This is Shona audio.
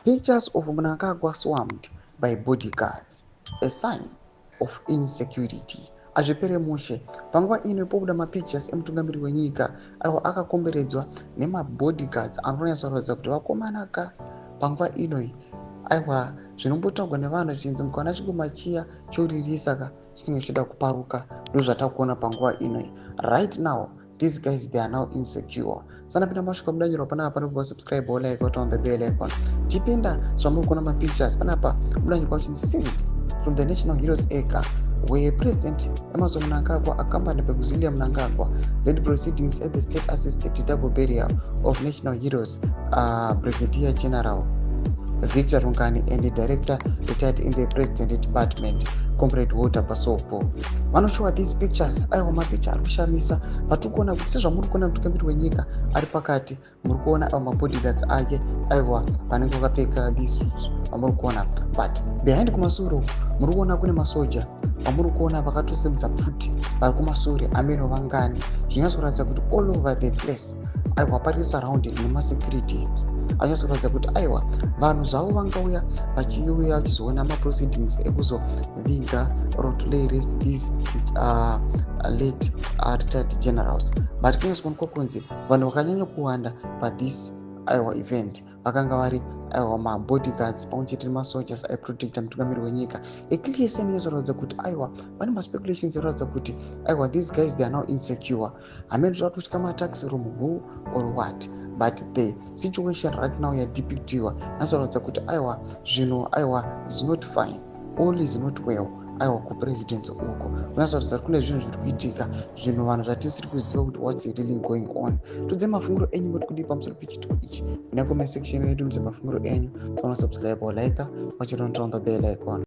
Pictures of Mnangagwa swarmed by bodyguards, a sign of insecurity. Azvipere mushe panguva ino pobuda mapictures emutungamiri wenyika ayo akakomberedzwa nemabodyguards anonyatsoratidza kuti vakomanaka. Panguva inoi aiwa zvinombotaurwa nevanhu zvichinzi mukaona chingoma chiya choririsa ka chinenge chichida kuparuka ndozvatakuona panguva inoi. Right now these guys they are now insecure. Sana pinda mashuka mudanyura panapa panobva subscribe or like or on the bell icon. Tipinda zvamuri kuona mapictures panapa mudanyurwa kuchinzi scenes from the National Heroes Acre where President Emmerson Mnangagwa accompanied by Auxiliary Mnangagwa led proceedings at the state assisted double burial of National Heroes Brigadier General Victor Rungani and the director retired in the President Department, Comrade Walter Basopo. Vanoshowa these pictures aiwa mapicha ari kushamisa patiri kuona kuti sezvamuri kuona mutungamiri wenyika ari pakati muri kuona aiwa mabodyguards ake aiwa vanenge vakapfeka these suits vamuri kuona, but behind kumasuro muri kuona kune masoja vamuri kuona vakatosimudza pfuti vari kumasure amene vangani zvinyatsoratidza kuti all over the place aiwa pari surrounded nemasecurities anyatsoratidza kuti aiwa vanhu zvavo vangauya vachiuya vachizoona maproceedings ekuzoviga or to lay rest these late retired generals, but kunyatsoonekwa kunzi vanhu vakanyanya kuwanda pathis aiwa event vakanga vari aiwa mabodyguards pamwechete nemasoldiers aiprotecta mutungamiri wenyika. Eclearsen yazoratidza kuti aiwa pane maspeculations ekuratidza kuti aiwa these guys they are now insecure, hamene zvava kusvika mataxi room who or what, but the situation right now yadepictiwa yazoratidza kuti aiwa zvinhu aiwa is not fine, all is not well aiwa kupresident uko unazoratidza kuti kune zvinhu zviri kuitika, zvinhu vanhu zvatisiri kuziva kuti what's really going on. Tudze mafunguro enyu muri kudii pamusoro pechituko ichi? Mune comment section yedu mudze mafunguro enyu, subscribe or like, wachirondera on the bell icon.